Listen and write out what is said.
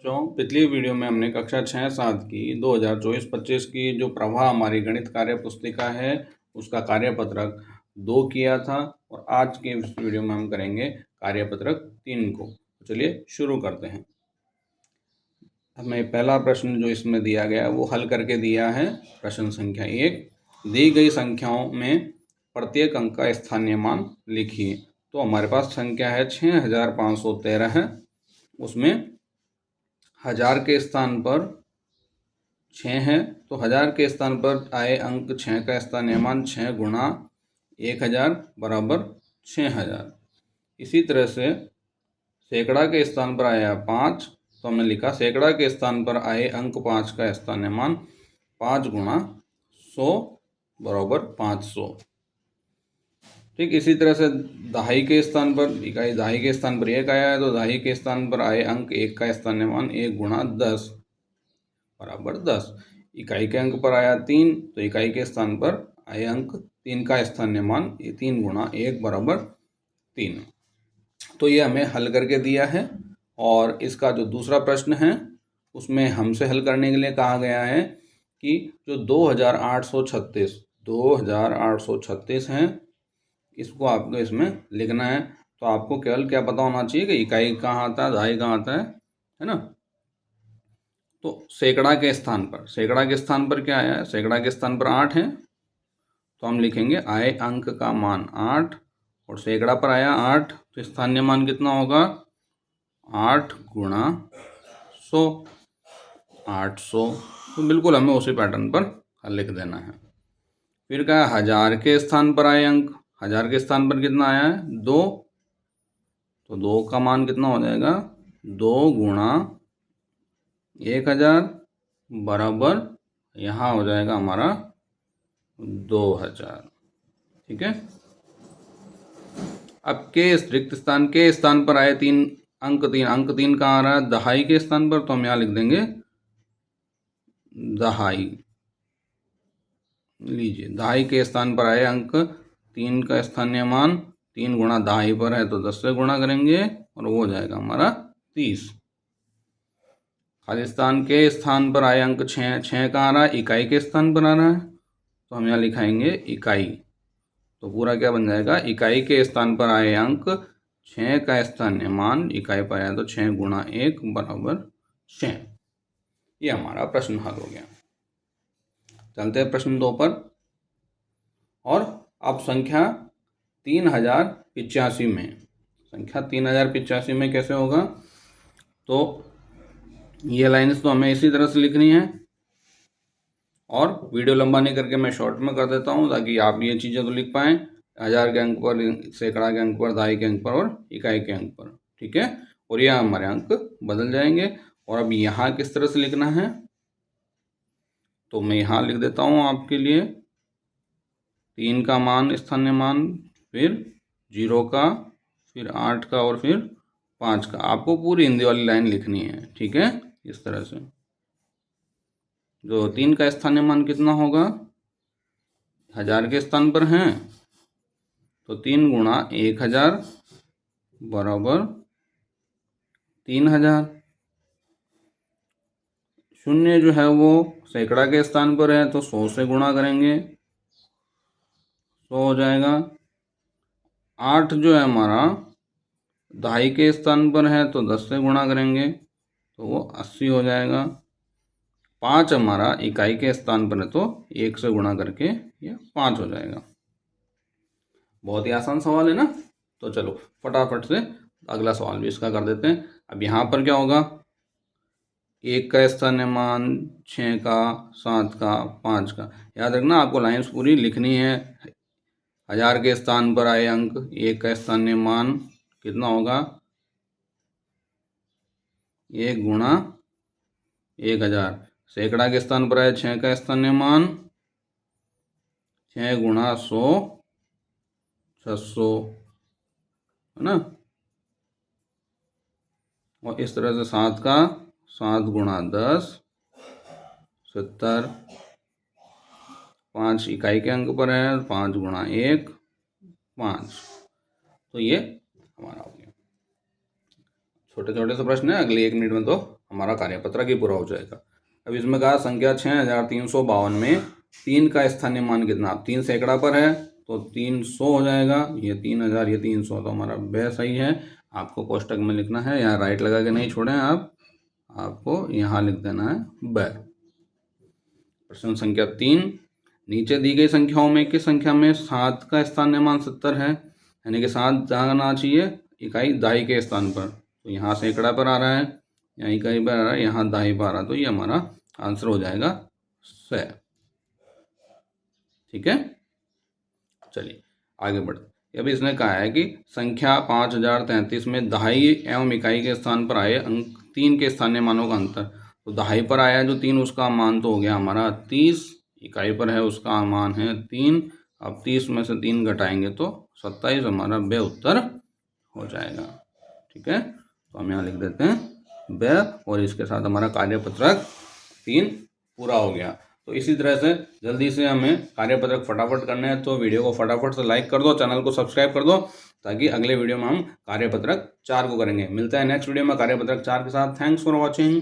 बच्चों, पिछली वीडियो में हमने कक्षा 6-7 की 2024-25 की जो प्रभा हमारी गणित कार्य पुस्तिका है उसका कार्यपत्रक 2 किया था और आज के इस वीडियो में हम करेंगे कार्यपत्रक 3 को। चलिए शुरू करते हैं। हमें पहला प्रश्न जो इसमें दिया गया है वो हल करके दिया है। प्रश्न संख्या 1, दी गई संख्याओं में प्रत्येक अंक का स्थानीय मान लिखिए। तो हमारे पास संख्या है 6513 है, उसमें हजार के स्थान पर 6 है, तो हजार के स्थान पर आए अंक 6 का स्थानीय मान 6 गुणा 1000 बराबर 6000। इसी तरह से सैकड़ा के स्थान पर आया 5, तो हमने लिखा सैकड़ा के स्थान पर आए अंक 5 का स्थानीय मान 5 गुणा 100 बराबर 500। ठीक इसी तरह से दहाई के स्थान पर इकाई दहाई के स्थान पर 1 आया है, तो दहाई के स्थान पर आए अंक 1 का स्थानीय मान 1 गुणा 10 बराबर 10। इकाई के अंक पर आया 3, तो इकाई के स्थान पर आए अंक 3 का स्थानीय मान 3 गुणा 1 बराबर 3। तो ये हमें हल करके दिया है। और इसका जो दूसरा प्रश्न है उसमें हमसे हल करने के लिए कहा गया है कि जो 2836 हैं, इसको आपको इसमें लिखना है। तो आपको केवल क्या पता होना चाहिए कि इकाई कहाँ आता है, दहाई कहाँ आता है ना। तो सैकड़ा के स्थान पर क्या आया है, सैकड़ा के स्थान पर 8 है, तो हम लिखेंगे आए अंक का मान 8 और सैकड़ा पर आया 8, तो स्थानीय मान कितना होगा 8 गुणा 100 800। तो बिल्कुल हमें उसी पैटर्न पर लिख देना है। फिर क्या है, हजार के स्थान पर आए अंक, हजार के स्थान पर कितना आया है 2, तो 2 का मान कितना हो जाएगा 2 गुणा 1000 बराबर यहाँ हो जाएगा हमारा 2000। ठीक है। अब के रिक्त स्थान के स्थान पर आए 3 अंक 3 कहाँ आ रहा है दहाई के स्थान पर, तो हम यहाँ लिख देंगे दहाई। लीजिए दहाई के स्थान पर आए अंक 3 का स्थानीय मान 3 गुणा दहाई पर है, तो 10 से गुणा करेंगे और वो हो जाएगा हमारा 30। खाली स्थान के स्थान पर आए अंक 6 कहाँ आ रहा है इकाई के स्थान पर आ रहा है, तो हम यहाँ लिखाएंगे इकाई। तो पूरा क्या बन जाएगा इकाई के स्थान पर आए अंक 6 का स्थानीय मान इकाई पर आया, तो 6 गुणा 1 बराबर 6। ये हमारा प्रश्न हल हो गया। चलते हैं प्रश्न 2 पर। और अब संख्या 3085 में कैसे होगा, तो ये लाइन्स तो हमें इसी तरह से लिखनी है और वीडियो लंबा नहीं करके मैं शॉर्ट में कर देता हूँ ताकि आप ये चीज़ें तो लिख पाएँ। हजार के अंक पर, सैकड़ा के अंक पर, दहाई के अंक पर और इकाई के अंक पर। ठीक है। और यह हमारे अंक बदल जाएंगे। और अब यहाँ किस तरह से लिखना है, तो मैं यहाँ लिख देता हूँ आपके लिए 3 का मान स्थानीय मान, फिर 0 का, फिर 8 का और फिर 5 का। आपको पूरी हिंदी वाली लाइन लिखनी है। ठीक है। इस तरह से जो 3 का स्थानीय मान कितना होगा, हजार के स्थान पर हैं, तो 3 गुणा 1000 बराबर 3000। शून्य जो है वो सैकड़ा के स्थान पर है, तो 100 से गुणा करेंगे, 100 हो जाएगा। 8 जो है हमारा दहाई के स्थान पर है, तो 10 से गुणा करेंगे, तो वो 80 हो जाएगा। 5 हमारा इकाई के स्थान पर है, तो 1 से गुणा करके ये 5 हो जाएगा। बहुत ही आसान सवाल है ना। तो चलो फटाफट से अगला सवाल भी इसका कर देते हैं। अब यहाँ पर क्या होगा, 1 का स्थानीय मान, 6 का, 7 का, 5 का। याद रखना आपको लाइन्स पूरी लिखनी है। हजार के स्थान पर आए अंक, 1 का स्थानीय मान कितना होगा 1 गुणा 1000। सैकड़ा के स्थान पर आए 6 का स्थानीय मान 6 गुणा 100 600 है ना। और इस तरह से 7 का 7 गुणा 10 70। 5 इकाई के अंक पर है, 5 गुणा 1 5। तो ये हमारा हो गया। छोटे छोटे से प्रश्न है, अगले 1 मिनट में तो हमारा कार्यपत्रक ही पूरा हो जाएगा। अब इसमें कहा संख्या 6352 में 3 का स्थानीय मान कितना, 3 सैकड़ा पर है तो 300 हो जाएगा, ये 3000 ये 300, तो हमारा ब सही है। आपको कोष्टक में लिखना है, यहाँ राइट लगा के नहीं छोड़ें आप, आपको यहाँ लिख देना है ब। प्रश्न संख्या 3, नीचे दी गई संख्याओं में किस संख्या में 7 का स्थानीय मान 70 है, यानी कि 7 जहाँ आना चाहिए इकाई दाई के स्थान पर, तो यहाँ सैकड़ा पर आ रहा है, यहाँ इकाई पर आ रहा है, यहाँ दाई पर आ रहा है, तो ये हमारा आंसर हो जाएगा 100। ठीक है, चलिए आगे बढ़ते। अभी इसने कहा है कि संख्या 5033 में दहाई एवं इकाई के स्थान पर आए अंक 3 के स्थानीय मानों का अंतर, तो दहाई पर आया जो 3 उसका मान तो हो गया हमारा 30, इकाई पर है उसका मान है 3, अब 30 में से 3 घटाएंगे तो 27, हमारा ब उत्तर हो जाएगा। ठीक है, तो हम यहाँ लिख देते हैं ब, और इसके साथ हमारा कार्यपत्रक 3 पूरा हो गया। तो इसी तरह से जल्दी से हमें कार्यपत्रक फटाफट करना है, तो वीडियो को फटाफट से लाइक कर दो, चैनल को सब्सक्राइब कर दो, ताकि अगले वीडियो में हम कार्यपत्रक 4 को करेंगे। मिलता है नेक्स्ट वीडियो में कार्यपत्रक 4 के साथ। Thanks for watching.